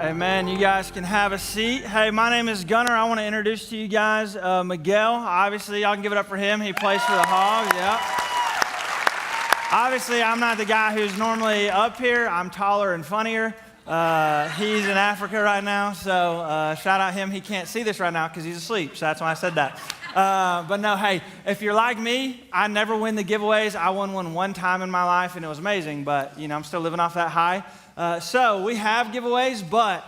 Amen. You guys can have a seat. Hey, my name is Gunnar. I want to introduce to you guys Miguel. Obviously, y'all can give it up for him. He plays for the Hogs. Yeah. Obviously, I'm not the guy who's normally up here. I'm taller and funnier. He's in Africa right now, so shout out him. He can't see this right now because he's asleep, so that's why I said that. But no, hey, if you're like me, I never win the giveaways. I won one time in my life, and it was amazing, but, I'm still living off that high. So we have giveaways, but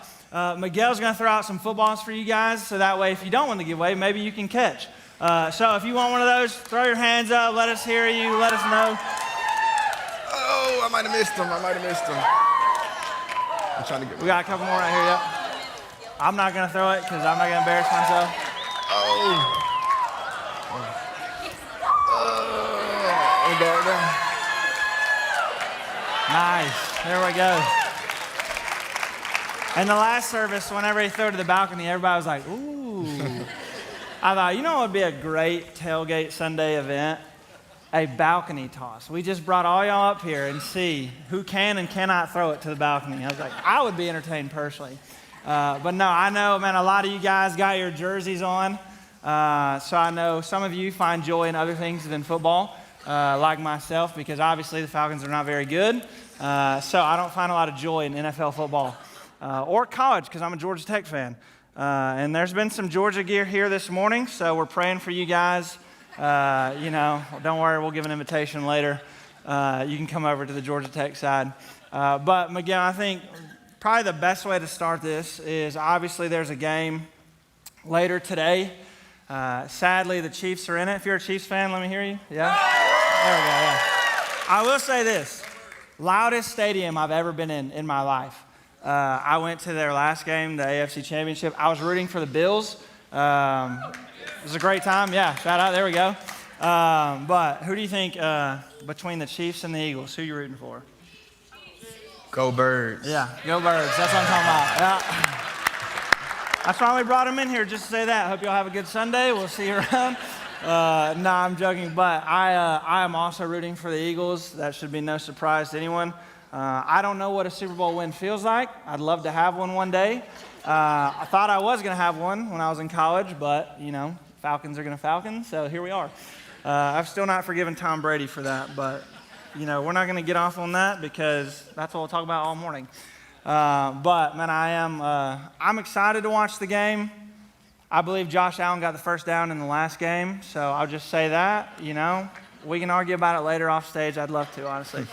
Miguel's going to throw out some footballs for you guys, so that way if you don't win the giveaway, maybe you can catch. So if you want one of those, throw your hands up, let us hear you, let us know. Oh, I might have missed him. I'm trying to get one. We got a couple more right here, yep. I'm not going to throw it because I'm not going to embarrass myself. Nice. There we go. And the last service, whenever he threw it to the balcony, everybody was like, ooh. I thought, what would be a great Tailgate Sunday event? A balcony toss. We just brought all y'all up here and see who can and cannot throw it to the balcony. I was like, I would be entertained personally. But no, I know, man, a lot of you guys got your jerseys on. So I know some of you find joy in other things than football, like myself, because obviously the Falcons are not very good. So I don't find a lot of joy in NFL football or college because I'm a Georgia Tech fan. And there's been some Georgia gear here this morning, so we're praying for you guys. Don't worry, we'll give an invitation later. You can come over to the Georgia Tech side. But Miguel, I think probably the best way to start this is obviously there's a game later today. Sadly, the Chiefs are in it. If you're a Chiefs fan, let me hear you. Yeah? There we go, yeah. I will say this. Loudest stadium I've ever been in my life. I went to their last game, the AFC Championship. I was rooting for the Bills. It was a great time. Yeah, shout out. There we go. But who do you think between the Chiefs and the Eagles, who are you rooting for? Go Birds. Yeah, go Birds. That's what I'm talking about. Yeah. That's why we brought him in here, just to say that. Hope y'all have a good Sunday. We'll see you around. No, I'm joking. But I am also rooting for the Eagles. That should be no surprise to anyone. I don't know what a Super Bowl win feels like. I'd love to have one day. I thought I was going to have one when I was in college, but, Falcons are going to Falcon, so here we are. I've still not forgiven Tom Brady for that, but, we're not going to get off on that because that's what we'll talk about all morning. But, man, I'm excited to watch the game. I believe Josh Allen got the first down in the last game, so I'll just say that, We can argue about it later off stage. I'd love to, honestly.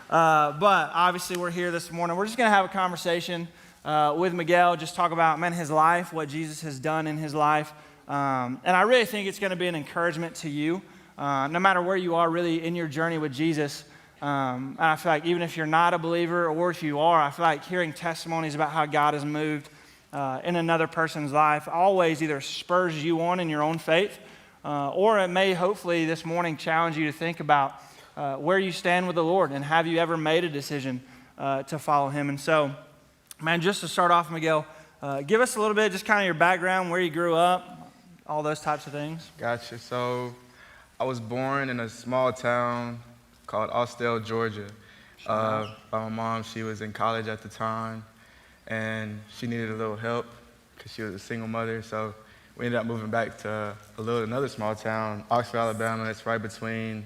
But obviously we're here this morning. We're just going to have a conversation with Miguel, just talk about, his life, what Jesus has done in his life. And I really think it's going to be an encouragement to you, no matter where you are really in your journey with Jesus. And I feel like even if you're not a believer or if you are, I feel like hearing testimonies about how God has moved in another person's life always either spurs you on in your own faith, or it may hopefully this morning challenge you to think about where you stand with the Lord and have you ever made a decision to follow him. And so, man, just to start off, Miguel, give us a little bit, just kind of your background, where you grew up, all those types of things. Gotcha. So I was born in a small town called Austell, Georgia. By my mom, she was in college at the time, and she needed a little help because she was a single mother. So we ended up moving back to another small town, Oxford, Alabama. It's right between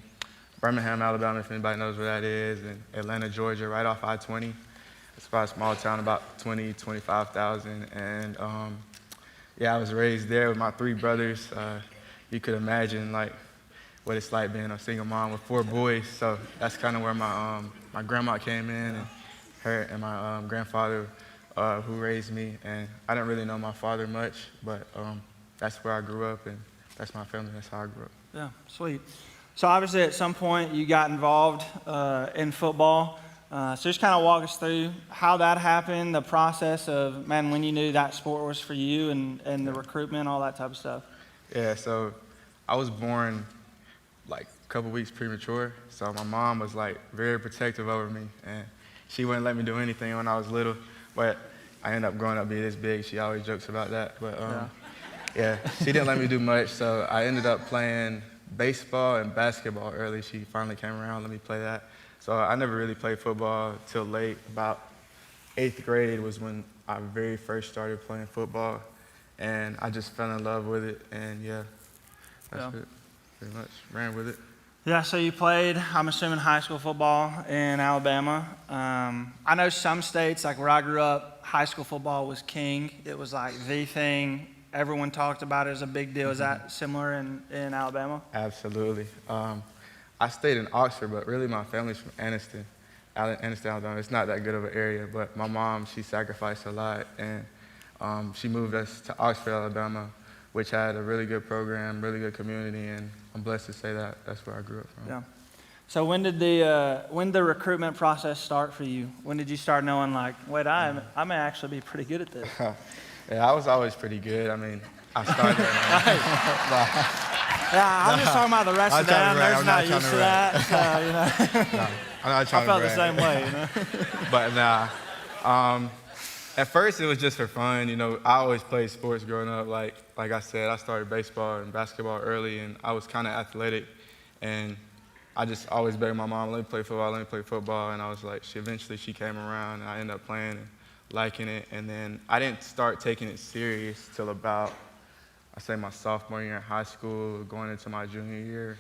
Birmingham, Alabama, if anybody knows where that is, and Atlanta, Georgia, right off I-20. It's about a small town, about 25,000. And I was raised there with my three brothers. You could imagine what it's like being a single mom with four boys. So that's kind of where my grandma came in, and her and my grandfather who raised me. And I didn't really know my father much, but that's where I grew up, and that's my family. That's how I grew up. Yeah, sweet. So obviously at some point you got involved in football. So just kind of walk us through how that happened, the process of, when you knew that sport was for you and the recruitment, all that type of stuff. Yeah, so I was born a couple weeks premature. So my mom was very protective over me, and she wouldn't let me do anything when I was little. But I ended up growing up being this big. She always jokes about that. But she didn't let me do much. So I ended up playing baseball and basketball early. She finally came around, let me play that. So I never really played football till late. About 8th grade was when I very first started playing football, and I just fell in love with it, and that's it. Pretty much ran with it. Yeah, so you played, I'm assuming, high school football in Alabama. I know some states, like where I grew up, high school football was king. It was like the thing. Everyone talked about it as a big deal. Is that similar in Alabama? Absolutely. I stayed in Oxford, but really my family's from Anniston, Alabama. It's not that good of an area, but my mom, she sacrificed a lot, and she moved us to Oxford, Alabama, which had a really good program, really good community, and I'm blessed to say that that's where I grew up from. Yeah. So when did the recruitment process start for you? When did you start knowing, like, wait, I may actually be pretty good at this? Yeah, I was always pretty good. I mean, I started. Yeah, I'm just talking about the rest of them. They're not used to that. So, you know. No, I'm not trying I felt to the same way, you know. But nah. At first, it was just for fun. You know, I always played sports growing up. Like I said, I started baseball and basketball early, and I was kind of athletic. And I just always begged my mom, let me play football. And I was like, eventually she came around, and I ended up playing and liking it. And then I didn't start taking it serious till about, I say, my sophomore year in high school, going into my junior year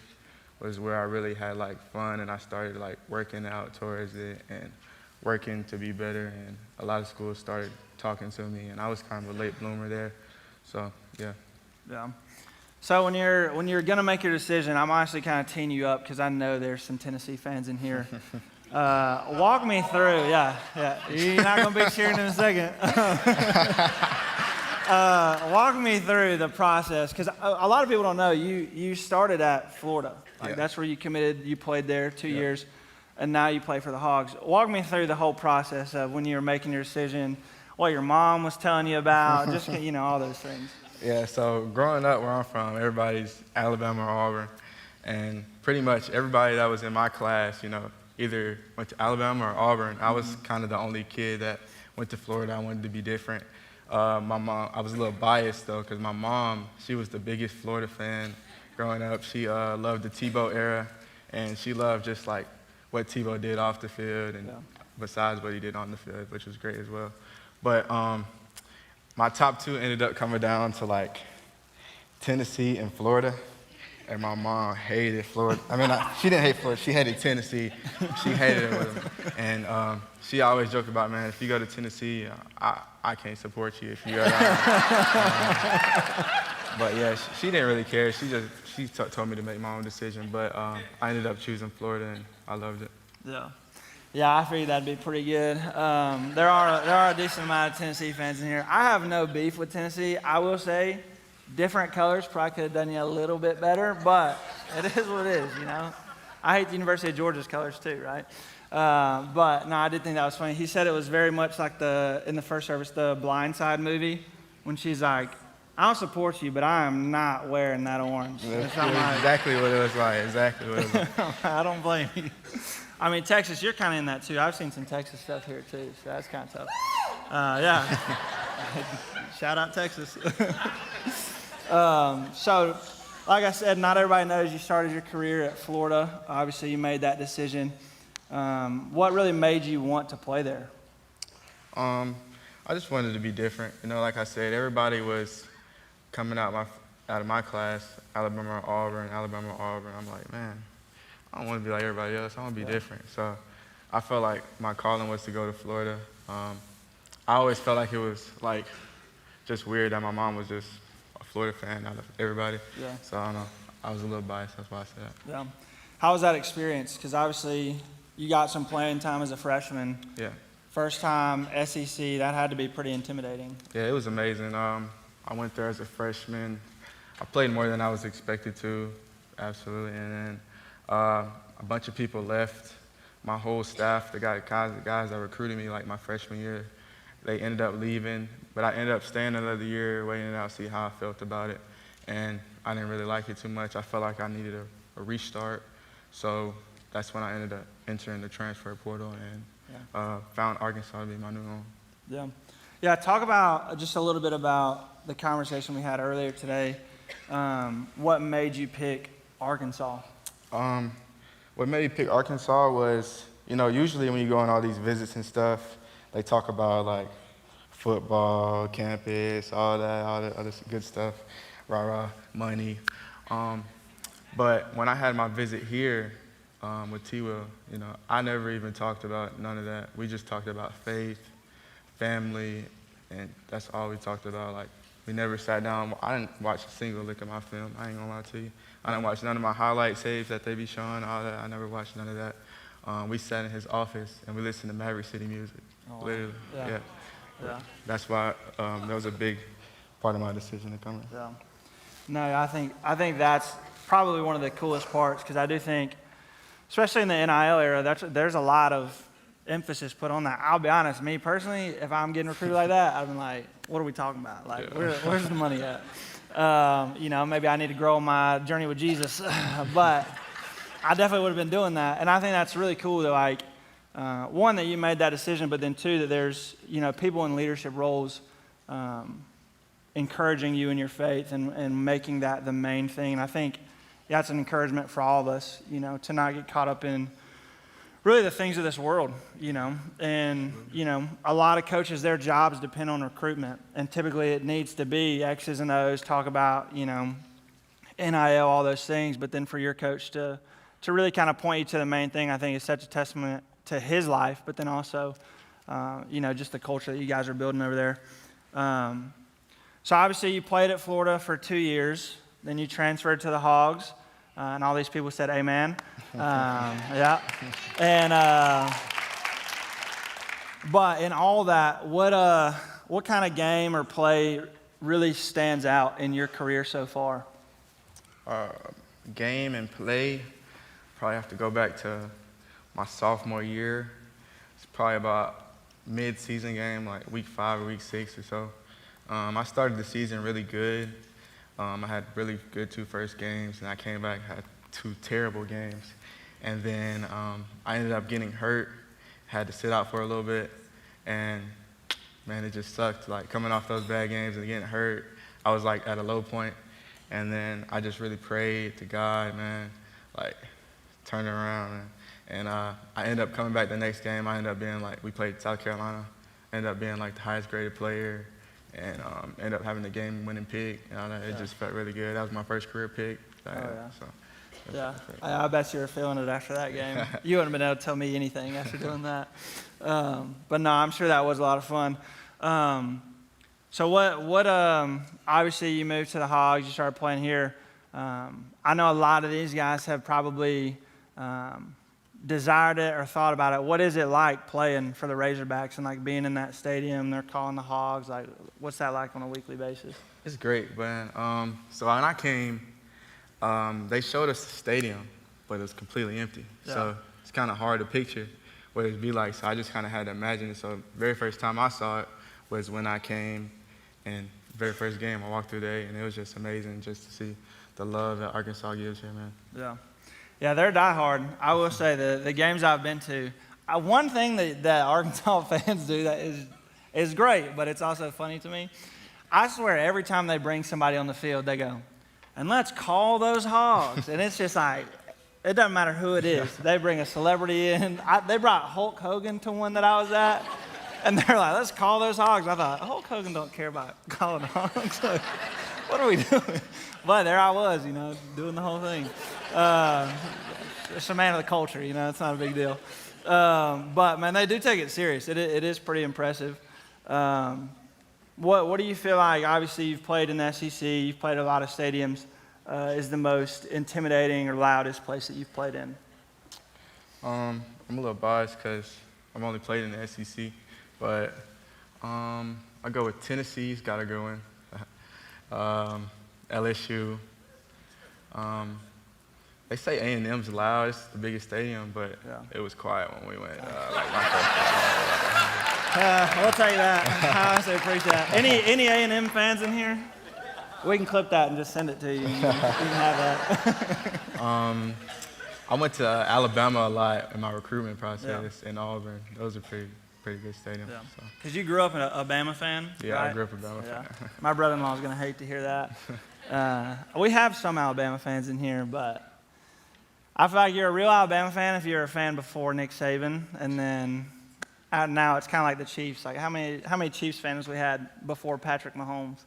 was where I really had like fun, and I started like working out towards it and working to be better, and a lot of schools started talking to me, and I was kind of a late bloomer there. So yeah. Yeah. So when you're gonna make your decision, I'm honestly kind of teeing you up because I know there's some Tennessee fans in here. Walk me through. Yeah. You're not gonna be cheering in a second. Walk me through the process, because a lot of people don't know you started at Florida. Like, that's where you committed. You played there 2 years, and now you play for the Hogs. Walk me through the whole process of when you were making your decision, what your mom was telling you about, just all those things. Yeah. So growing up where I'm from, everybody's Alabama or Auburn, and pretty much everybody that was in my class, either went to Alabama or Auburn. I was kind of the only kid that went to Florida. I wanted to be different. My mom, I was a little biased though, because my mom, she was the biggest Florida fan growing up. She loved the Tebow era, and she loved just like what Tebow did off the field and besides what he did on the field, which was great as well. But my top two ended up coming down to like Tennessee and Florida, and my mom hated Florida. I mean, she didn't hate Florida, she hated Tennessee. She hated it with them. And she always joked about, man, if you go to Tennessee, I can't support you if you go down. But yeah, she didn't really care. She told me to make my own decision. But I ended up choosing Florida, and I loved it. Yeah, I figured that'd be pretty good. There are a decent amount of Tennessee fans in here. I have no beef with Tennessee. I will say, different colors probably could have done you a little bit better, but it is what it is, I hate the University of Georgia's colors too, right? But no, I did think that was funny. He said it was very much like in the first service, the Blind Side movie, when she's like, I don't support you, but I am not wearing that orange. That's exactly what it was like, I don't blame you. I mean, Texas, you're kind of in that too. I've seen some Texas stuff here too, so that's kind of tough. Yeah. Shout out Texas. So, like I said, not everybody knows you started your career at Florida. Obviously, you made that decision. What really made you want to play there? I just wanted to be different. Like I said, everybody was coming out of my class, Alabama or Auburn. I'm like, man, I don't want to be like everybody else. I want to be different. So I felt like my calling was to go to Florida. I always felt like it was like just weird that my mom was just a Florida fan out of everybody. Yeah. So I don't know. I was a little biased. That's why I said that. Yeah. How was that experience? Because obviously you got some playing time as a freshman. Yeah. First time SEC, that had to be pretty intimidating. Yeah, it was amazing. I went there as a freshman. I played more than I was expected to, absolutely. And then a bunch of people left. My whole staff, the guys that recruited me like my freshman year, they ended up leaving. But I ended up staying another year, waiting out to see how I felt about it. And I didn't really like it too much. I felt like I needed a restart. So that's when I ended up entering the transfer portal and found Arkansas to be my new home. Yeah, talk about just a little bit about the conversation we had earlier today. What made you pick Arkansas? What made me pick Arkansas was, usually when you go on all these visits and stuff, they talk about like football, campus, all that other good stuff, rah-rah, money. But when I had my visit here with T-Will, I never even talked about none of that. We just talked about faith, family, and that's all we talked about. Like, we never sat down. I didn't watch a single lick of my film. I ain't gonna lie to you. I didn't watch none of my highlight saves that they be showing, all that. I never watched none of that. We sat in his office and we listened to Maverick City music, literally. Yeah. That's why that was a big part of my decision to come here. Yeah. No, I think that's probably one of the coolest parts, because I do think, especially in the NIL era, there's a lot of emphasis put on that. I'll be honest, me personally, if I'm getting recruited like that, I've been like, what are we talking about? Like, where's the money at? Maybe I need to grow on my journey with Jesus, but I definitely would have been doing that. And I think that's really cool that, like, one, that you made that decision, but then two, that there's, people in leadership roles encouraging you in your faith and making that the main thing. And I think that's an encouragement for all of us, to not get caught up in really the things of this world, and, a lot of coaches, their jobs depend on recruitment, and typically it needs to be X's and O's, talk about, NIL, all those things, but then for your coach to really kind of point you to the main thing, I think is such a testament to his life, but then also, just the culture that you guys are building over there. So obviously you played at Florida for 2 years, then you transferred to the Hogs, and all these people said amen. Yeah. And but in all that, what kind of game or play really stands out in your career so far? Game and play, probably have to go back to my sophomore year. It's probably about mid-season game, like week 5 or week 6 or so. I started the season really good. I had really good 2 first games, and I came back, had 2 terrible games. And then I ended up getting hurt, had to sit out for a little bit, and man, it just sucked. Like, coming off those bad games and getting hurt, I was like at a low point. And then I just really prayed to God, man, like, turn it around, man. And I ended up coming back the next game. I ended up being like, we played South Carolina, ended up being like the highest graded player, and ended up having the game-winning pick. It just felt really good. That was my first career pick. I bet you were feeling it after that game. You wouldn't have been able to tell me anything after doing that. But no, I'm sure that was a lot of fun. So what obviously you moved to the Hogs, you started playing here. I know a lot of these guys have probably desired it or thought about it. What is it like playing for the Razorbacks and like being in that stadium? They're calling the Hogs. Like, what's that like on a weekly basis? It's great, man. So when I came, they showed us the stadium, but it was completely empty. Yeah. So it's kind of hard to picture what it'd be like. So I just kind of had to imagine it. So the very first time I saw it was when I came, and very first game I walked through there, and it was just amazing just to see the love that Arkansas gives here, man. Yeah, they're diehard. I will say the games I've been to, one thing that Arkansas fans do that is great, but it's also funny to me. I swear every time they bring somebody on the field, they go, and let's call those Hogs. And it's just like, it doesn't matter who it is. They bring a celebrity in. They brought Hulk Hogan to one that I was at, and they're like, let's call those Hogs. I thought, Hulk Hogan don't care about calling Hogs. Like, what are we doing? But there I was, doing the whole thing. It's a man of the culture, it's not a big deal. But, man, they do take it serious. It is pretty impressive. What do you feel like, obviously you've played in the SEC, you've played a lot of stadiums, is the most intimidating or loudest place that you've played in? I'm a little biased because I've only played in the SEC, but I go with Tennessee's got to go in. LSU. They say A&M's loud. It's the biggest stadium, but it was quiet when we went. We'll take that. I honestly appreciate that. Any A&M fans in here? We can clip that and just send it to you. You can have that. I went to Alabama a lot in my recruitment process, in Auburn. Those are pretty good stadiums. Yeah. Because you grew up an Alabama fan, Yeah, right? I grew up an Alabama fan. My brother-in-law is going to hate to hear that. We have some Alabama fans in here, but I feel like you're a real Alabama fan if you're a fan before Nick Saban, and then now it's kind of like the Chiefs. Like how many Chiefs fans we had before Patrick Mahomes?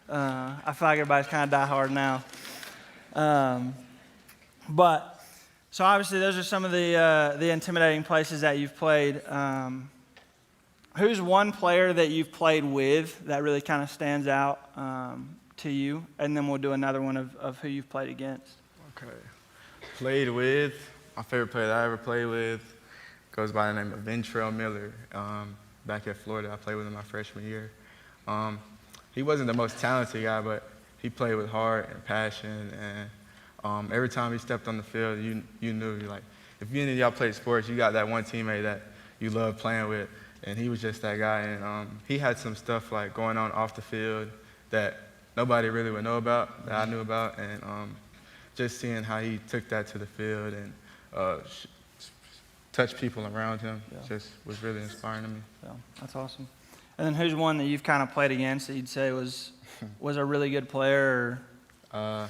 I feel like everybody's kind of diehard now. But so obviously those are some of the intimidating places that you've played. Who's one player that you've played with that really kind of stands out to you? And then we'll do another one of who you've played against. Okay. Played with, my favorite player that I ever played with goes by the name of Ventrell Miller. Back at Florida, I played with him my freshman year. He wasn't the most talented guy, but he played with heart and passion. And every time he stepped on the field, you knew, like, if any of y'all played sports, you got that one teammate that you love playing with. And he was just that guy. And he had some stuff like going on off the field that nobody really would know about, that I knew about. And just seeing how he took that to the field and touched people around him just was really inspiring to me. Yeah, that's awesome. And then who's one that you've kind of played against that you'd say was a really good player? Or?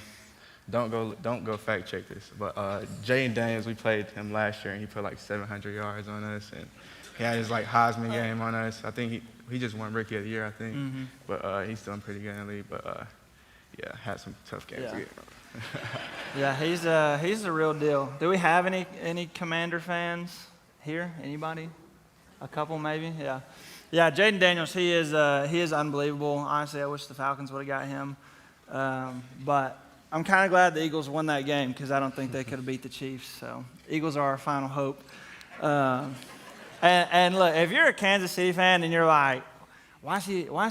Don't go fact check this, but Jaden Daniels, we played him last year, and he put like 700 yards on us, and he had his like Heisman game on us. I think he just won Rookie of the Year, I think, but he's doing pretty good in the league. But yeah, had some tough games to get. Yeah, he's a real deal. Do we have any Commander fans here? Anybody? A couple maybe. Yeah. Jaden Daniels, he is unbelievable. Honestly, I wish the Falcons would have got him, but I'm kind of glad the Eagles won that game because I don't think they could have beat the Chiefs. So Eagles are our final hope. And look, if you're a Kansas City fan and you're like, why is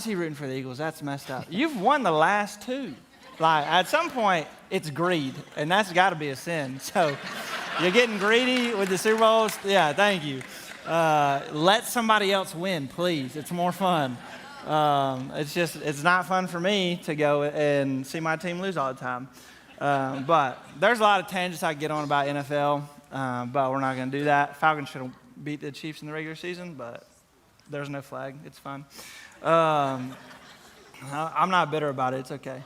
he rooting for the Eagles? That's messed up. You've won the last two. Like at some point, it's greed, and that's got to be a sin. So you're getting greedy with the Super Bowls. Yeah, thank you. Let somebody else win, please. It's more fun. It's not fun for me to go and see my team lose all the time. But there's a lot of tangents I can get on about NFL, but we're not going to do that. Falcons should have beat the Chiefs in the regular season, but there's no flag. It's fine. I'm not bitter about it. It's okay.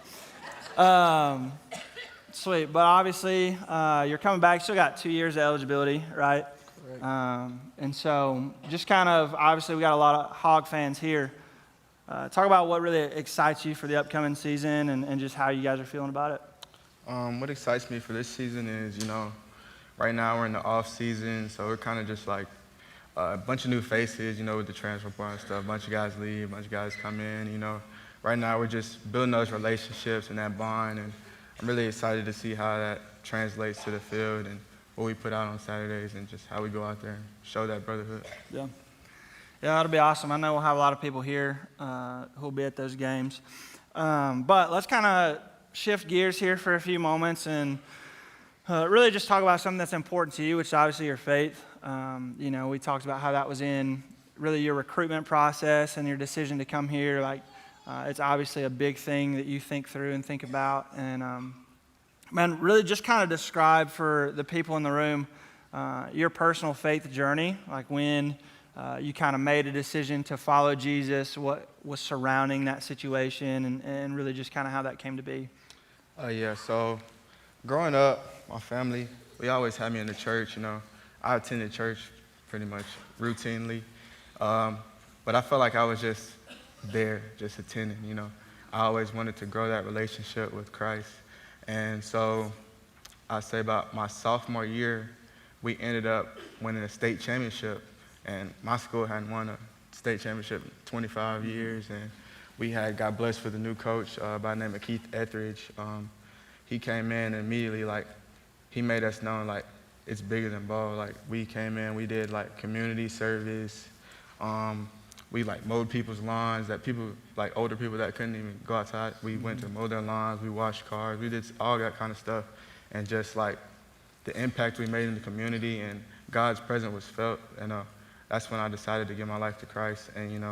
Sweet. But obviously, you're coming back. You still got 2 years of eligibility, right? And so just kind of, obviously, we got a lot of Hog fans here. Talk about what really excites you for the upcoming season and just how you guys are feeling about it. What excites me for this season is, right now we're in the off season, so we're kind of just like a bunch of new faces, with the transfer portal and stuff. A bunch of guys leave, a bunch of guys come in, Right now we're just building those relationships and that bond, and I'm really excited to see how that translates to the field and what we put out on Saturdays and just how we go out there and show that brotherhood. Yeah, that'll be awesome. I know we'll have a lot of people here who'll be at those games. But let's kind of shift gears here for a few moments and really just talk about something that's important to you, which is obviously your faith. We talked about how that was in really your recruitment process and your decision to come here. Like, it's obviously a big thing that you think through and think about. And, man, really just kind of describe for the people in the room your personal faith journey, like when you kind of made a decision to follow Jesus, what was surrounding that situation, and really just kind of how that came to be. So growing up, my family, we always had me in the church, I attended church pretty much routinely, but I felt like I was just there, just attending, I always wanted to grow that relationship with Christ. And so I'd say about my sophomore year, we ended up winning a state championship. And my school hadn't won a state championship in 25 years. And we got blessed with a new coach by the name of Keith Etheridge. He came in and immediately, he made us know, it's bigger than ball. We came in, we did, community service. We, mowed people's lawns that people, older people that couldn't even go outside. We went to mow their lawns, we washed cars, we did all that kind of stuff. And just, the impact we made in the community and God's presence was felt. And that's when I decided to give my life to Christ. And,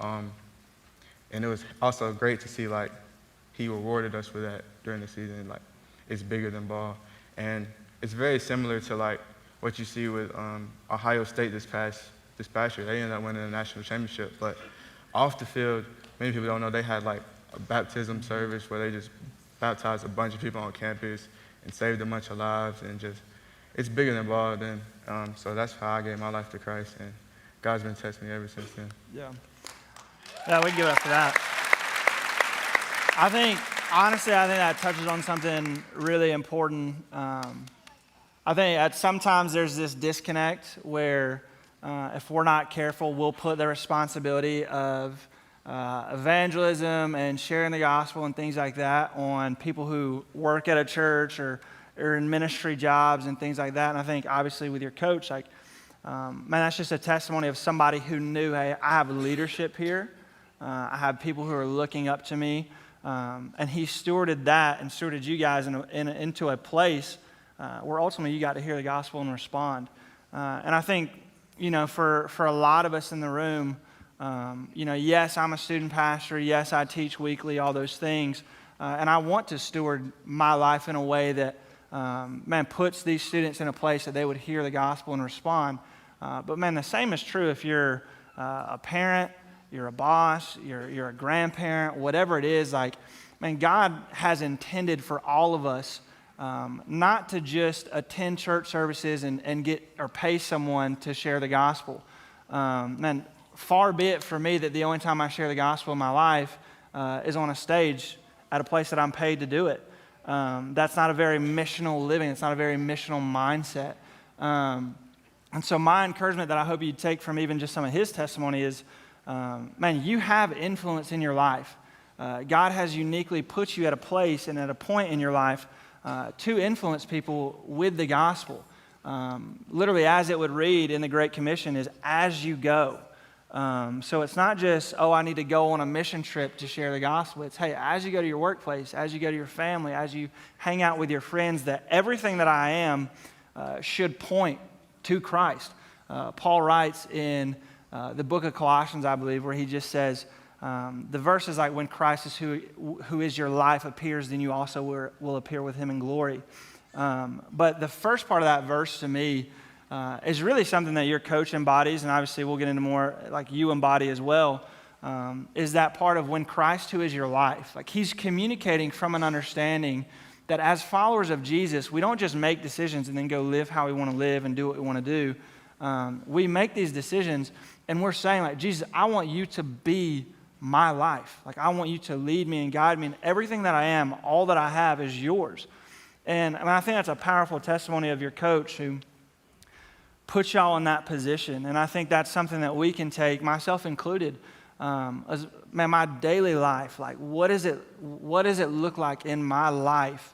and it was also great to see, He rewarded us for that during the season. It's bigger than ball. And it's very similar to, what you see with Ohio State this past year. They ended up winning a national championship. But off the field, many people don't know, they had, a baptism service where they just baptized a bunch of people on campus and saved a bunch of lives. And just, it's bigger than ball. So that's how I gave my life to Christ. And God's been testing me ever since then. Yeah. Yeah, we can give it up for that. I think that touches on something really important. I think sometimes there's this disconnect where if we're not careful, we'll put the responsibility of evangelism and sharing the gospel and things like that on people who work at a church or in ministry jobs and things like that. And I think obviously with your coach, man, that's just a testimony of somebody who knew, hey, I have leadership here. I have people who are looking up to me. And he stewarded that and stewarded you guys into a place where ultimately you got to hear the gospel and respond. And I think, for a lot of us in the room, yes, I'm a student pastor. Yes, I teach weekly, all those things. And I want to steward my life in a way that, puts these students in a place that they would hear the gospel and respond. But, man, the same is true if you're a parent, you're a boss, you're a grandparent, whatever it is. God has intended for all of us not to just attend church services and get or pay someone to share the gospel. Far be it for me that the only time I share the gospel in my life is on a stage at a place that I'm paid to do it. That's not a very missional living. It's not a very missional mindset. And so my encouragement that I hope you take from even just some of his testimony is, you have influence in your life. God has uniquely put you at a place and at a point in your life to influence people with the gospel. Literally, as it would read in the Great Commission, is as you go. So it's not just, I need to go on a mission trip to share the gospel. It's, hey, as you go to your workplace, as you go to your family, as you hang out with your friends, that everything that I am should point to Christ. Paul writes in the book of Colossians, I believe, where he just says, the verse is like, when Christ is who is your life appears, then you also will appear with him in glory. But the first part of that verse to me is really something that your coach embodies, and obviously we'll get into more like you embody as well, is that part of when Christ who is your life. Like he's communicating from an understanding that as followers of Jesus, we don't just make decisions and then go live how we want to live and do what we want to do. We make these decisions and we're saying like, Jesus, I want you to be my life. Like I want you to lead me and guide me, and everything that I am, all that I have is yours. And I think that's a powerful testimony of your coach who put y'all in that position. And I think that's something that we can take, myself included, my daily life. Like what does it look like in my life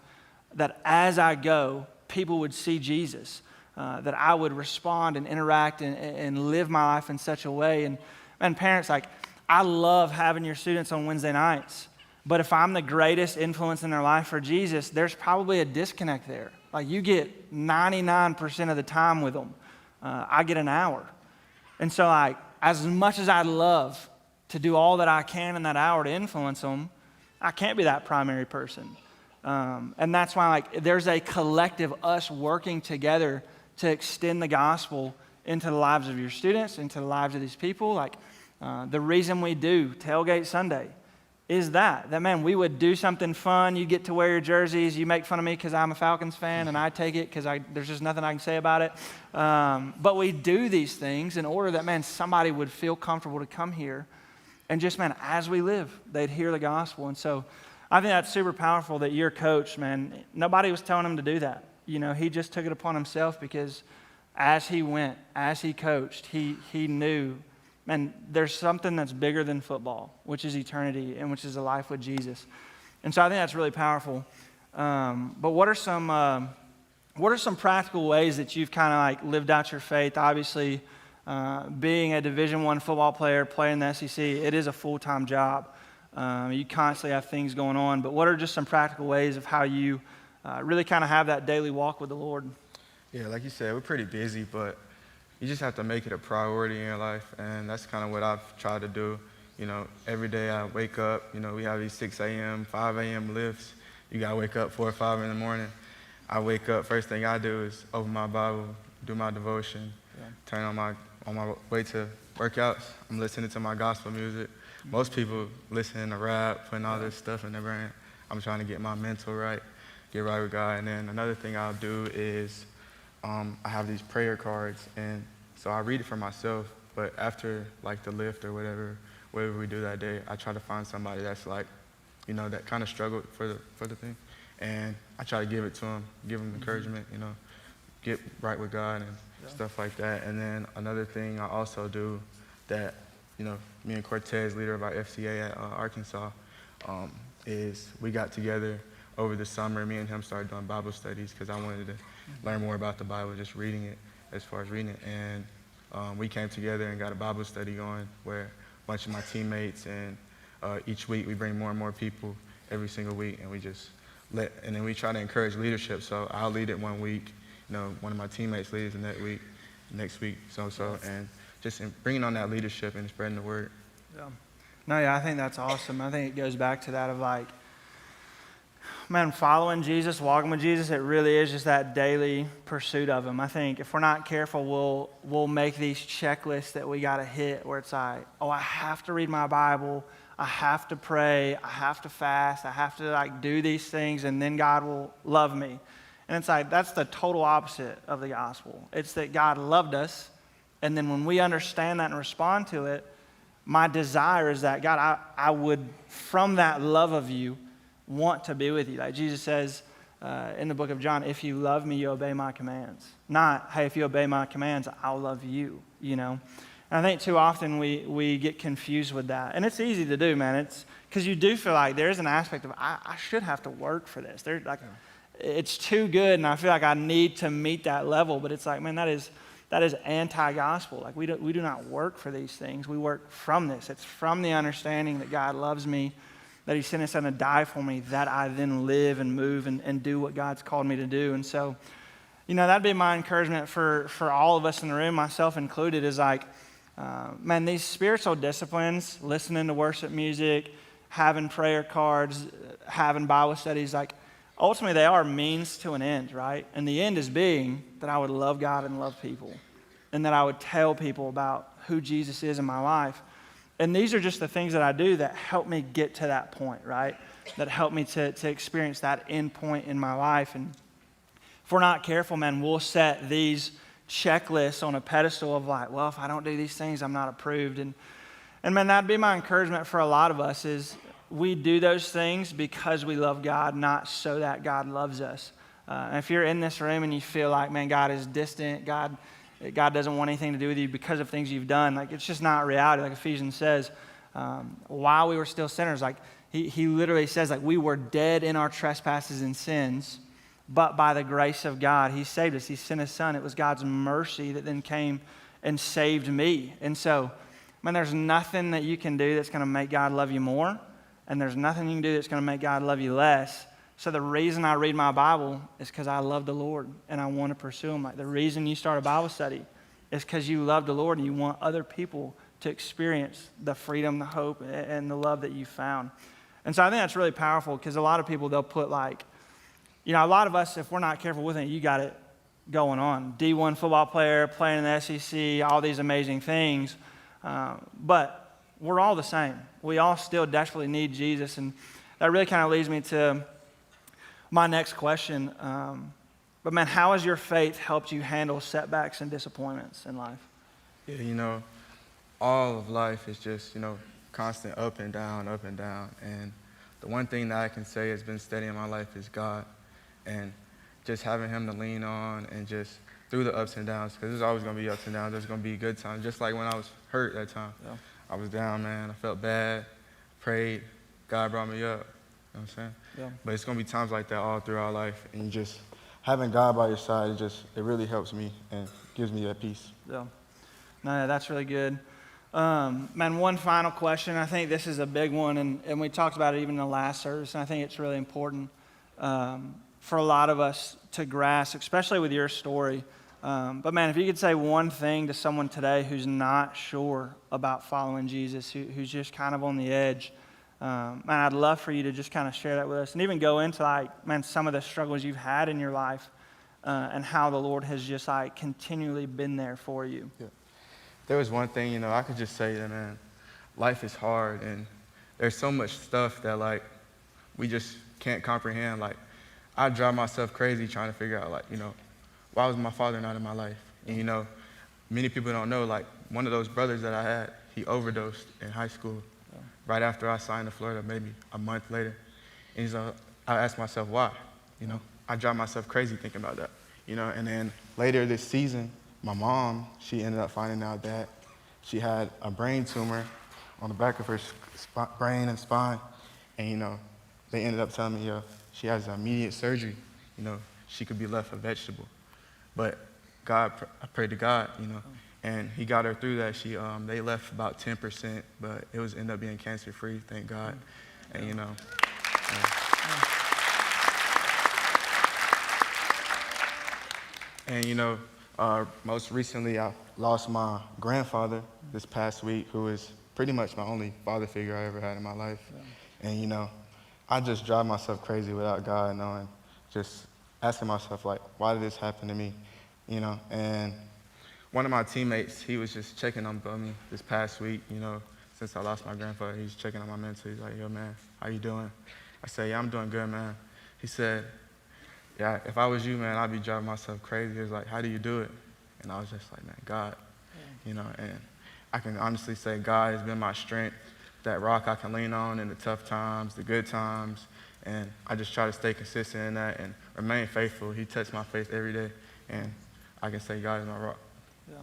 that as I go, people would see Jesus, that I would respond and interact and live my life in such a way. And parents, like, I love having your students on Wednesday nights, but if I'm the greatest influence in their life for Jesus, there's probably a disconnect there. Like you get 99% of the time with them. I get an hour. And so like, as much as I'd love to do all that I can in that hour to influence them, I can't be that primary person. And that's why like there's a collective us working together to extend the gospel into the lives of your students, into the lives of these people. Like the reason we do Tailgate Sunday is that man, we would do something fun. You get to wear your jerseys. You make fun of me because I'm a Falcons fan, and I take it because there's just nothing I can say about it. But we do these things in order that, man, somebody would feel comfortable to come here. And just, man, as we live, they'd hear the gospel. And so I think that's super powerful that your coach, man, nobody was telling him to do that. He just took it upon himself because as he went, as he coached, he knew, man, there's something that's bigger than football, which is eternity and which is a life with Jesus. And so I think that's really powerful. But what are some practical ways that you've kind of like lived out your faith? Obviously, being a Division I football player, playing in the SEC, it is a full-time job. You constantly have things going on. But what are just some practical ways of how you really kind of have that daily walk with the Lord? Yeah, like you said, we're pretty busy, but you just have to make it a priority in your life, and that's kind of what I've tried to do. Every day I wake up, we have these 6 a.m., 5 a.m. lifts. You got to wake up 4 or 5 in the morning. I wake up, first thing I do is open my Bible, do my devotion, turn on my way to workouts. I'm listening to my gospel music. Most people listening to rap, putting all this stuff in their brain. I'm trying to get my mental right, get right with God. And then another thing I'll do is I have these prayer cards, and so I read it for myself. but after like the lift or whatever we do that day, I try to find somebody that's like, that kind of struggled for the thing, and I try to give it to them, give them encouragement, get right with God and stuff like that. And then another thing I also do that, me and Cortez, leader of our FCA at Arkansas, is we got together over the summer. Me and him started doing Bible studies because I wanted to learn more about the Bible, just reading it, as far as reading it. And we came together and got a Bible study going where a bunch of my teammates, and each week we bring more and more people every single week, and we just and then we try to encourage leadership. So I'll lead it one week, one of my teammates leads the next week, so, and just bringing on that leadership and spreading the word. Yeah. No, yeah, I think that's awesome. I think it goes back to that of like, man, following Jesus, walking with Jesus, it really is just that daily pursuit of him. I think if we're not careful, we'll make these checklists that we got to hit where it's like, oh, I have to read my Bible, I have to pray, I have to fast, I have to like do these things, and then God will love me. And it's like, that's the total opposite of the gospel. It's that God loved us, and then when we understand that and respond to it, my desire is that, God, I would, from that love of you, want to be with you. Like Jesus says in the book of John, if you love me, you obey my commands. Not, hey, if you obey my commands, I'll love you, And I think too often we get confused with that. And it's easy to do, man. It's because you do feel like there's an aspect of, I should have to work for this. It's too good, and I feel like I need to meet that level. But it's like, man, that is anti-gospel. Like we do not work for these things. We work from this. It's from the understanding that God loves me, that he sent his son to die for me, that I then live and move and do what God's called me to do. And so, that'd be my encouragement for all of us in the room, myself included, is like, man, these spiritual disciplines, listening to worship music, having prayer cards, having Bible studies, like, ultimately, they are means to an end, right? And the end is being that I would love God and love people, and that I would tell people about who Jesus is in my life. And these are just the things that I do that help me get to that point, right? That help me to experience that end point in my life. And if we're not careful, man, we'll set these checklists on a pedestal of like, well, if I don't do these things, I'm not approved. And man, that'd be my encouragement for a lot of us is, we do those things because we love God, not so that God loves us. And if you're in this room and you feel like, man, God is distant, God doesn't want anything to do with you because of things you've done, like it's just not reality. Like Ephesians says, while we were still sinners, like he literally says, like we were dead in our trespasses and sins, but by the grace of God, he saved us. He sent his son. It was God's mercy that then came and saved me. And so, man, there's nothing that you can do that's going to make God love you more. And there's nothing you can do that's going to make God love you less. So the reason I read my Bible is because I love the Lord and I want to pursue him. Like the reason you start a Bible study is because you love the Lord and you want other people to experience the freedom, the hope, and the love that you found. And so I think that's really powerful because a lot of people, they'll put like, a lot of us, if we're not careful with it, you got it going on. D1 football player, playing in the SEC, all these amazing things. But we're all the same. We all still desperately need Jesus. And that really kind of leads me to my next question. But man, how has your faith helped you handle setbacks and disappointments in life? Yeah, all of life is just, constant up and down, up and down. And the one thing that I can say has been steady in my life is God. And just having him to lean on and just through the ups and downs, because there's always going to be ups and downs. There's going to be good times, just like when I was hurt that time. Yeah. I was down, man. I felt bad, prayed. God brought me up. You know what I'm saying? Yeah. But it's going to be times like that all through our life. And just having God by your side, it really helps me and gives me that peace. Yeah. No, that's really good. Man, one final question. I think this is a big one, and we talked about it even in the last service, and I think it's really important for a lot of us to grasp, especially with your story. But man, if you could say one thing to someone today who's not sure about following Jesus, who's just kind of on the edge, man, I'd love for you to just kind of share that with us and even go into like, man, some of the struggles you've had in your life and how the Lord has just like continually been there for you. Yeah. There was one thing, I could just say that, man, life is hard and there's so much stuff that like we just can't comprehend. Like I drive myself crazy trying to figure out like, why was my father not in my life? And, many people don't know, like, one of those brothers that I had, he overdosed in high school right after I signed to Florida, maybe a month later. And so I asked myself why, I drive myself crazy thinking about that, and then later this season, my mom, she ended up finding out that she had a brain tumor on the back of her brain and spine, and, they ended up telling me, she has immediate surgery, she could be left a vegetable. But I prayed to God, and he got her through that. They left about 10%, but it ended up being cancer-free, thank God. And, most recently I lost my grandfather this past week, who is pretty much my only father figure I ever had in my life. Yeah. And, I just drive myself crazy without God knowing, just asking myself, like, why did this happen to me? And one of my teammates, he was just checking on me this past week, since I lost my grandfather. He was checking on my mental. He's like, yo, man, how you doing? I said, yeah, I'm doing good, man. He said, yeah, if I was you, man, I'd be driving myself crazy. He was like, how do you do it? And I was just like, man, God, and I can honestly say God has been my strength, that rock I can lean on in the tough times, the good times, and I just try to stay consistent in that and remain faithful. He tests my faith every day, and I can say God is my rock. Yeah.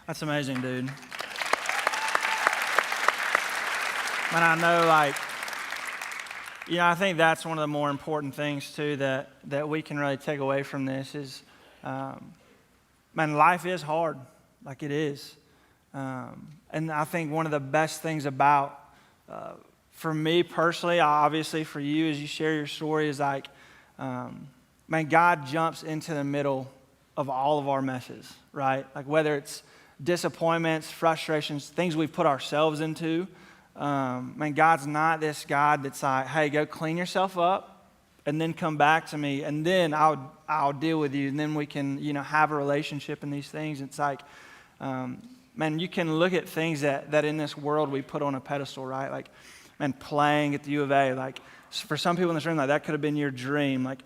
That's amazing, dude. Man, I know, I think that's one of the more important things, too, that we can really take away from this is, man, life is hard, like it is. And I think one of the best things about, for me personally, obviously for you as you share your story, is man, God jumps into the middle of all of our messes, right? Like whether it's disappointments, frustrations, things we've put ourselves into. Man, God's not this God that's like, hey, go clean yourself up and then come back to me and then I'll deal with you and then we can, have a relationship in these things. It's like, man, you can look at things that in this world we put on a pedestal, right? Like, man, playing at the U of A, like for some people in this room, like that could have been your dream, like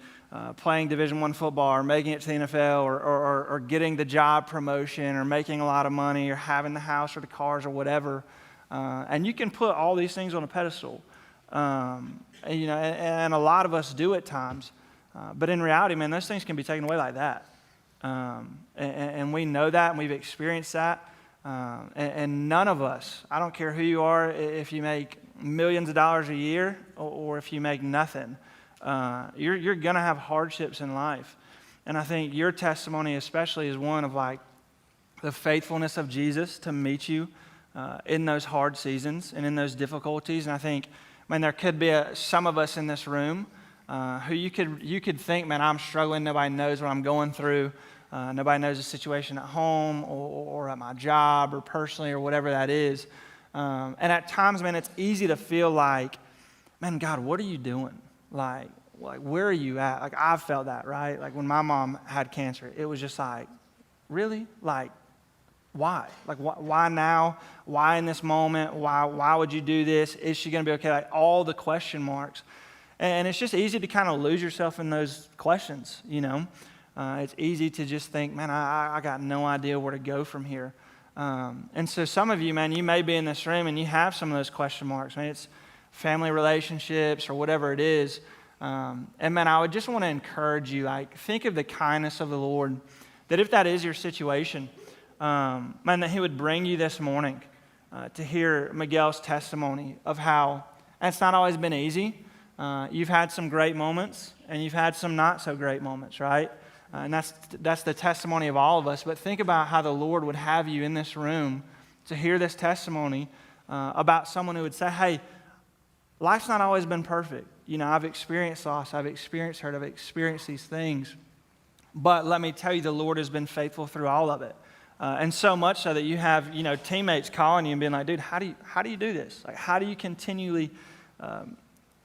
playing Division I football or making it to the NFL or getting the job promotion or making a lot of money or having the house or the cars or whatever. And you can put all these things on a pedestal, and a lot of us do at times. But in reality, man, those things can be taken away like that. And we know that and we've experienced that. And none of us, I don't care who you are, if you make millions of dollars a year or if you make nothing, you're going to have hardships in life. And I think your testimony especially is one of the faithfulness of Jesus to meet you in those hard seasons and in those difficulties. And I think, man, there could be some of us in this room who you could think, man, I'm struggling, nobody knows what I'm going through. Nobody knows the situation at home or at my job or personally or whatever that is. And at times, man, it's easy to feel like, man, God, what are you doing? Like where are you at? Like, I've felt that, right? Like, when my mom had cancer, it was just like, really? Like, why? Like, why now? Why in this moment? Why would you do this? Is she going to be okay? Like, all the question marks. And it's just easy to kind of lose yourself in those questions, It's easy to just think, man, I got no idea where to go from here. And so some of you, man, you may be in this room and you have some of those question marks. Maybe it's family relationships or whatever it is. And man, I would just want to encourage you, think of the kindness of the Lord, that if that is your situation, man, that He would bring you this morning to hear Miguel's testimony of how it's not always been easy. You've had some great moments and you've had some not so great moments, right? And that's the testimony of all of us. But think about how the Lord would have you in this room to hear this testimony about someone who would say, hey, life's not always been perfect. I've experienced loss, I've experienced hurt, I've experienced these things. But let me tell you, the Lord has been faithful through all of it. And so much so that you have, teammates calling you and being like, dude, how do you do this? Like, how do you continually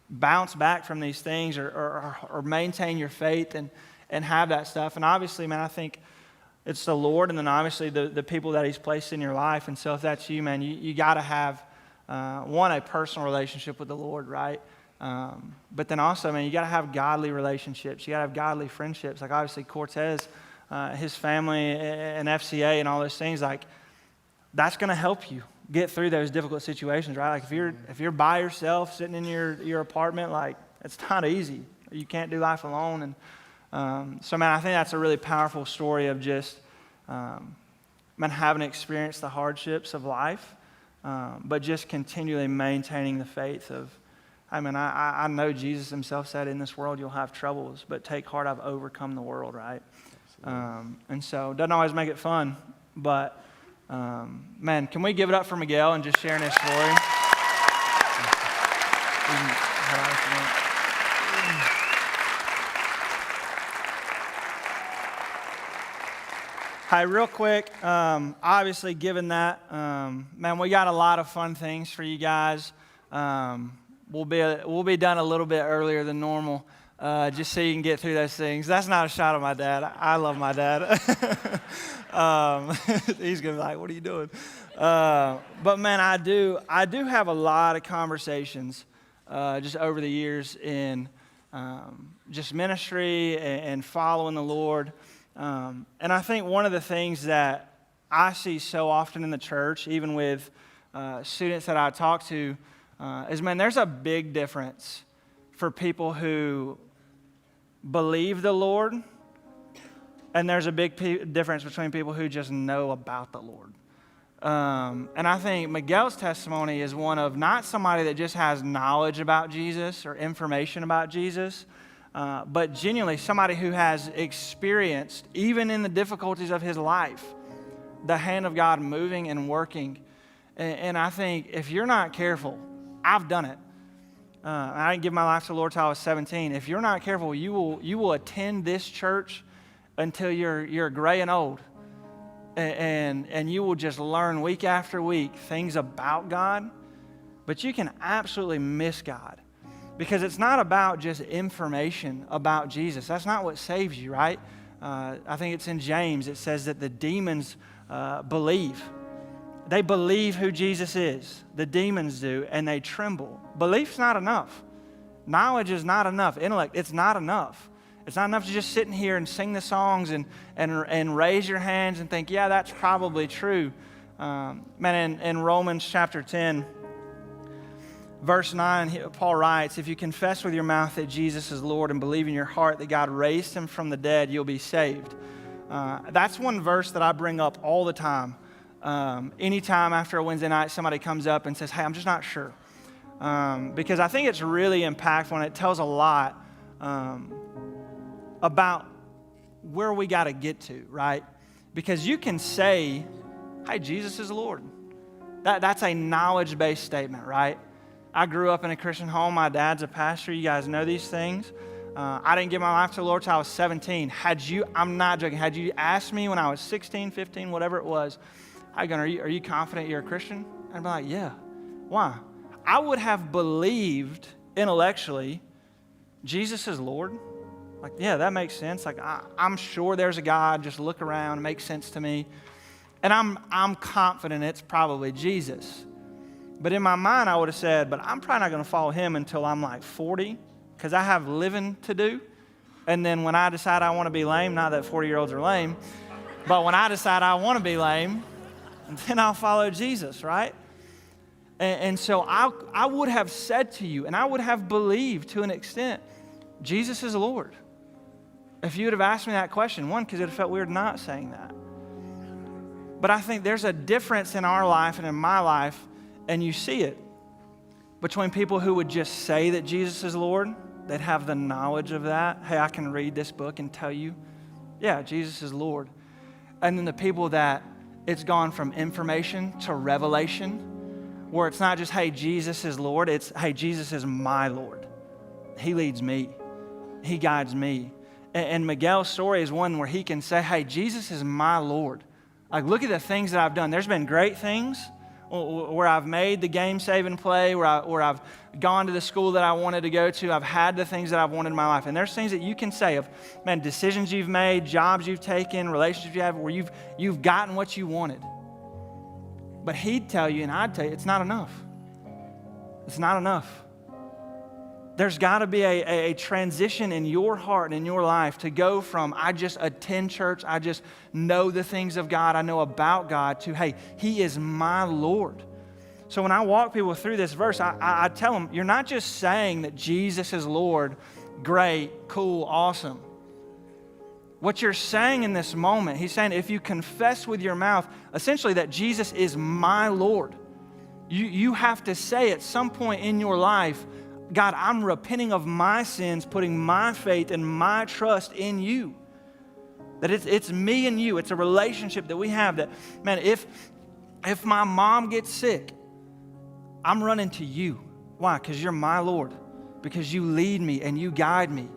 bounce back from these things or maintain your faith and have that stuff? And obviously, man, I think it's the Lord and then obviously the people that He's placed in your life. And so if that's you, man, you got to have, a personal relationship with the Lord, right? But then also, man, you got to have godly relationships. You got to have godly friendships. Like, obviously, Cortez, his family and FCA and all those things, that's going to help you get through those difficult situations, right? Like if you're by yourself sitting in your apartment, like it's not easy. You can't do life alone. And so, man, I think that's a really powerful story of just, man, having experienced the hardships of life, but just continually maintaining the faith of, I know Jesus himself said, in this world you'll have troubles, but take heart, I've overcome the world, right? And so it doesn't always make it fun, but man, can we give it up for Miguel and just sharing his story? Hi, real quick, obviously given that, man, we got a lot of fun things for you guys. We'll be done a little bit earlier than normal, just so you can get through those things. That's not a shot at my dad. I love my dad. He's gonna be like, "What are you doing?" But man, I do have a lot of conversations just over the years in just ministry and following the Lord. And I think one of the things that I see so often in the church, even with students that I talk to, is, man, there's a big difference for people who believe the Lord, and there's a big difference between people who just know about the Lord. And I think Miguel's testimony is one of not somebody that just has knowledge about Jesus or information about Jesus, but genuinely somebody who has experienced, even in the difficulties of his life, the hand of God moving and working. And I think if you're not careful, I've done it. I didn't give my life to the Lord till I was 17. If you're not careful, you will attend this church until you're gray and old. And you will just learn week after week things about God, but you can absolutely miss God. Because it's not about just information about Jesus. That's not what saves you, right? I think it's in James. It says that the demons believe. They believe who Jesus is. The demons do, and they tremble. Belief's not enough. Knowledge is not enough. Intellect, it's not enough. It's not enough to just sit in here and sing the songs and raise your hands and think, yeah, that's probably true. Man, in Romans chapter 10, verse 9, Paul writes, if you confess with your mouth that Jesus is Lord and believe in your heart that God raised him from the dead, you'll be saved. That's one verse that I bring up all the time. Anytime after a Wednesday night somebody comes up and says, hey, I'm just not sure. Because I think it's really impactful and it tells a lot about where we got to get to, right? Because you can say, hey, Jesus is Lord. That's a knowledge-based statement, right? I grew up in a Christian home. My dad's a pastor. You guys know these things. I didn't give my life to the Lord till I was 17. I'm not joking, had you asked me when I was 16, 15, whatever it was, hi, Gunnar, are you confident you're a Christian? I'd be like, yeah. Why? I would have believed intellectually Jesus is Lord. Like, yeah, that makes sense. Like, I'm sure there's a God. Just look around. It makes sense to me. And I'm confident it's probably Jesus. But in my mind, I would have said, but I'm probably not going to follow him until I'm like 40 because I have living to do. And then when I decide I want to be lame, not that 40-year-olds are lame, but when I decide I want to be lame, then I'll follow Jesus, right? And so I would have said to you, and I would have believed to an extent, Jesus is Lord. If you would have asked me that question, one, because it would have felt weird not saying that. But I think there's a difference in our life and in my life, and you see it, between people who would just say that Jesus is Lord, they'd have the knowledge of that. Hey, I can read this book and tell you, yeah, Jesus is Lord. And then the people that it's gone from information to revelation, where it's not just, hey, Jesus is Lord, it's, hey, Jesus is my Lord. He leads me. He guides me. And Miguel's story is one where he can say, hey, Jesus is my Lord. Like, look at the things that I've done. There's been great things where I've made the game save and play, where I've gone to the school that I wanted to go to. I've had the things that I've wanted in my life. And there's things that you can say of, man, decisions you've made, jobs you've taken, relationships you have, where you've gotten what you wanted. But he'd tell you, and I'd tell you, it's not enough. It's not enough. There's got to be a transition in your heart and in your life to go from, I just attend church, I just know the things of God, I know about God, to, hey, He is my Lord. So when I walk people through this verse, I tell them, you're not just saying that Jesus is Lord, great, cool, awesome. What you're saying in this moment, He's saying if you confess with your mouth, essentially that Jesus is my Lord, you have to say at some point in your life, God, I'm repenting of my sins, putting my faith and my trust in You. That it's me and You. It's a relationship that we have that, man, if my mom gets sick, I'm running to You. Why? Because You're my Lord. Because You lead me and You guide me.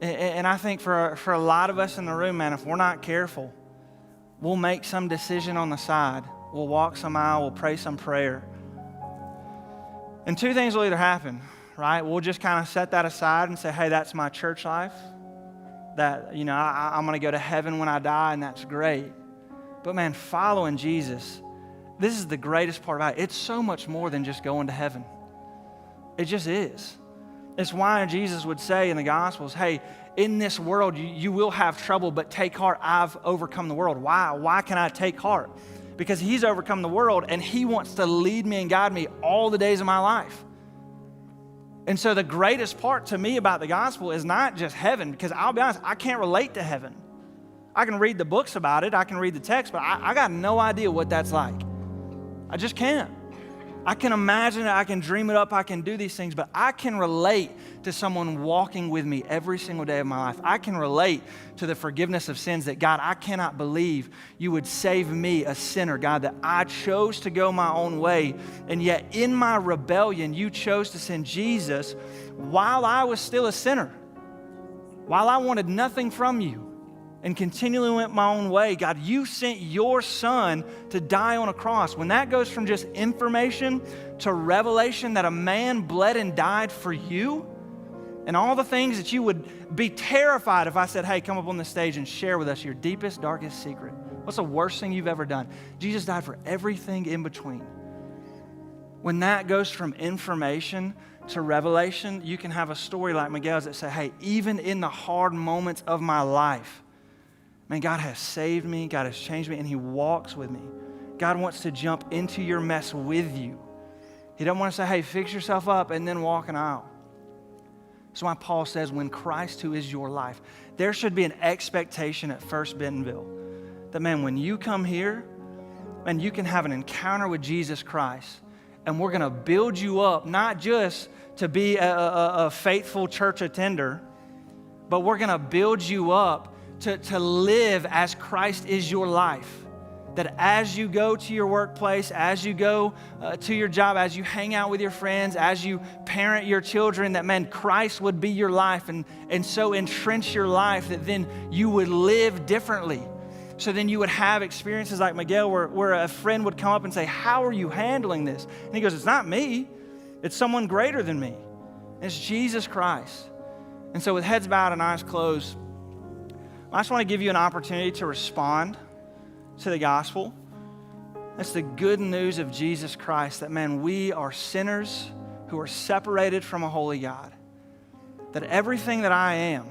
And I think for a lot of us in the room, man, if we're not careful, we'll make some decision on the side. We'll walk some aisle. We'll pray some prayer. And two things will either happen, right? We'll just kind of set that aside and say, hey, that's my church life. That, I'm going to go to heaven when I die, and that's great. But man, following Jesus, this is the greatest part about it. It's so much more than just going to heaven. It just is. It's why Jesus would say in the Gospels, hey, in this world you will have trouble, but take heart, I've overcome the world. Why? Why can I take heart? Because He's overcome the world and He wants to lead me and guide me all the days of my life. And so the greatest part to me about the gospel is not just heaven, because I'll be honest, I can't relate to heaven. I can read the books about it, I can read the text, but I got no idea what that's like. I just can't. I can imagine it, I can dream it up, I can do these things, but I can relate to someone walking with me every single day of my life. I can relate to the forgiveness of sins that, God, I cannot believe You would save me, a sinner, God, that I chose to go my own way, and yet in my rebellion, You chose to send Jesus while I was still a sinner, while I wanted nothing from You and continually went my own way. God, You sent Your Son to die on a cross. When that goes from just information to revelation that a man bled and died for you, and all the things that you would be terrified if I said, hey, come up on the stage and share with us your deepest, darkest secret. What's the worst thing you've ever done? Jesus died for everything in between. When that goes from information to revelation, you can have a story like Miguel's that say, hey, even in the hard moments of my life, man, God has saved me, God has changed me, and He walks with me. God wants to jump into your mess with you. He doesn't want to say, hey, fix yourself up and then walk an aisle. That's why Paul says, when Christ, who is your life, there should be an expectation at First Bentonville that, man, when you come here, man, you can have an encounter with Jesus Christ, and we're going to build you up, not just to be a faithful church attender, but we're going to build you up to live as Christ is your life. That as you go to your workplace, as you go to your job, as you hang out with your friends, as you parent your children, that, man, Christ would be your life and so entrench your life that then you would live differently. So then you would have experiences like Miguel where a friend would come up and say, how are you handling this? And he goes, it's not me. It's someone greater than me. It's Jesus Christ. And so with heads bowed and eyes closed, I just want to give you an opportunity to respond to the gospel. That's the good news of Jesus Christ, that, man, we are sinners who are separated from a holy God. That everything that I am,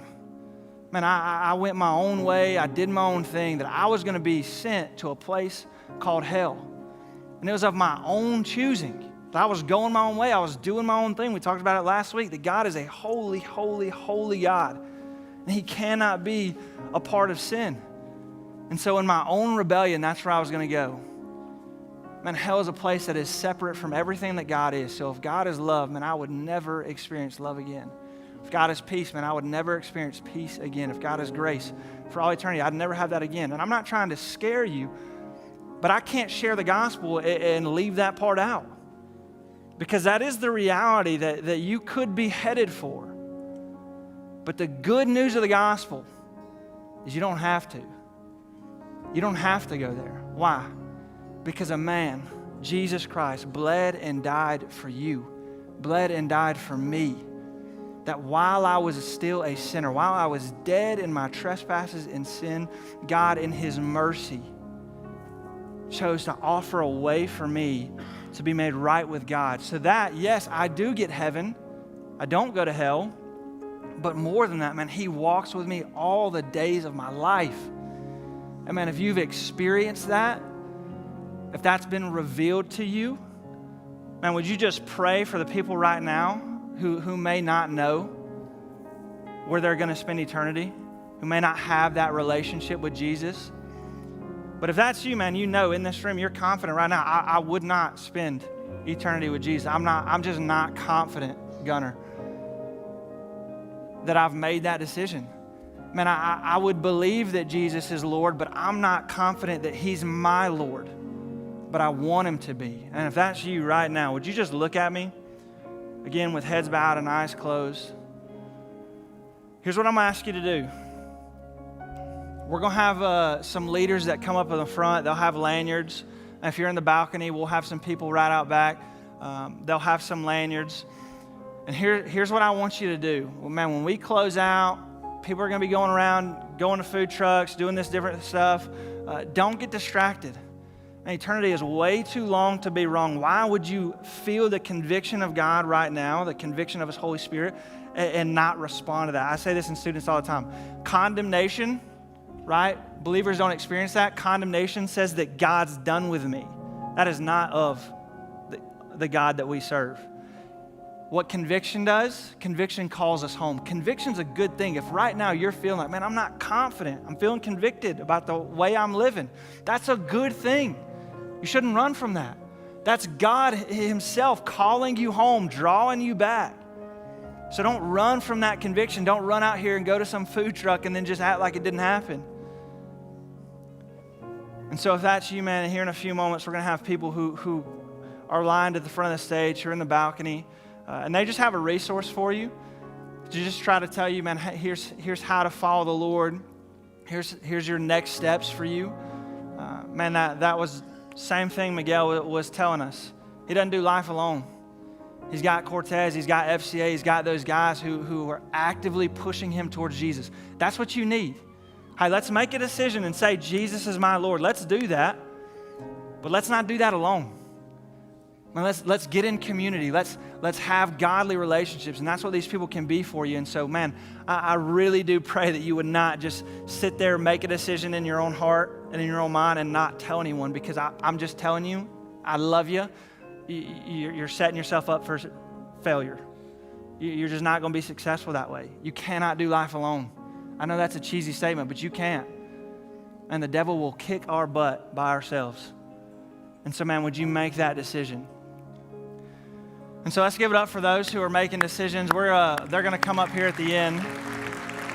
man, I went my own way, I did my own thing, that I was going to be sent to a place called hell. And it was of my own choosing. That I was going my own way, I was doing my own thing. We talked about it last week, that God is a holy, holy, holy God. And He cannot be a part of sin. And so in my own rebellion, that's where I was going to go. Man, hell is a place that is separate from everything that God is. So if God is love, man, I would never experience love again. If God is peace, man, I would never experience peace again. If God is grace for all eternity, I'd never have that again. And I'm not trying to scare you, but I can't share the gospel and leave that part out. Because that is the reality that you could be headed for. But the good news of the gospel is you don't have to. You don't have to go there. Why? Because a man, Jesus Christ, bled and died for you, bled and died for me, that while I was still a sinner, while I was dead in my trespasses and sin, God in His mercy chose to offer a way for me to be made right with God. So that, yes, I do get heaven I don't go to hell. But more than that, man, he walks with me all the days of my life. And man, if you've experienced that, if that's been revealed to you, man, would you just pray for the people right now who may not know where they're going to spend eternity, who may not have that relationship with Jesus? But if that's you, man, you know in this room, you're confident right now, I would not spend eternity with Jesus. I'm just not confident, Gunnar, that I've made that decision. Man, I would believe that Jesus is Lord, but I'm not confident that he's my Lord. But I want him to be. And if that's you right now, would you just look at me? Again, with heads bowed and eyes closed. Here's what I'm going to ask you to do. We're going to have some leaders that come up in the front. They'll have lanyards. And if you're in the balcony, we'll have some people right out back. They'll have some lanyards. And here's what I want you to do. Well, man, when we close out, people are going to be going around, going to food trucks, doing this different stuff. Don't get distracted. And eternity is way too long to be wrong. Why would you feel the conviction of God right now, the conviction of his Holy Spirit, and not respond to that? I say this in students all the time. Condemnation, right? Believers don't experience that. Condemnation says that God's done with me. That is not of the God that we serve. What conviction does, conviction calls us home. Conviction's a good thing. If right now you're feeling like, man, I'm not confident, I'm feeling convicted about the way I'm living, that's a good thing. You shouldn't run from that. That's God himself calling you home, drawing you back. So don't run from that conviction. Don't run out here and go to some food truck and then just act like it didn't happen. And so if that's you, man, here in a few moments, we're going to have people who are lined at the front of the stage, who are in the balcony, and they just have a resource for you to just try to tell you, man, here's how to follow the Lord. Here's your next steps for you. Man, that was same thing Miguel was telling us. He doesn't do life alone. He's got Cortez, he's got FCA, he's got those guys who are actively pushing him towards Jesus. That's what you need. Hey, let's make a decision and say, Jesus is my Lord. Let's do that, but let's not do that alone. Man, let's get in community. Let's have godly relationships, and that's what these people can be for you. And so, man, I really do pray that you would not just sit there, make a decision in your own heart and in your own mind and not tell anyone, because I'm just telling you, I love you. You're setting yourself up for failure. You're just not going to be successful that way. You cannot do life alone. I know that's a cheesy statement, but you can't. And the devil will kick our butt by ourselves. And so, man, would you make that decision? And so let's give it up for those who are making decisions. They're going to come up here at the end.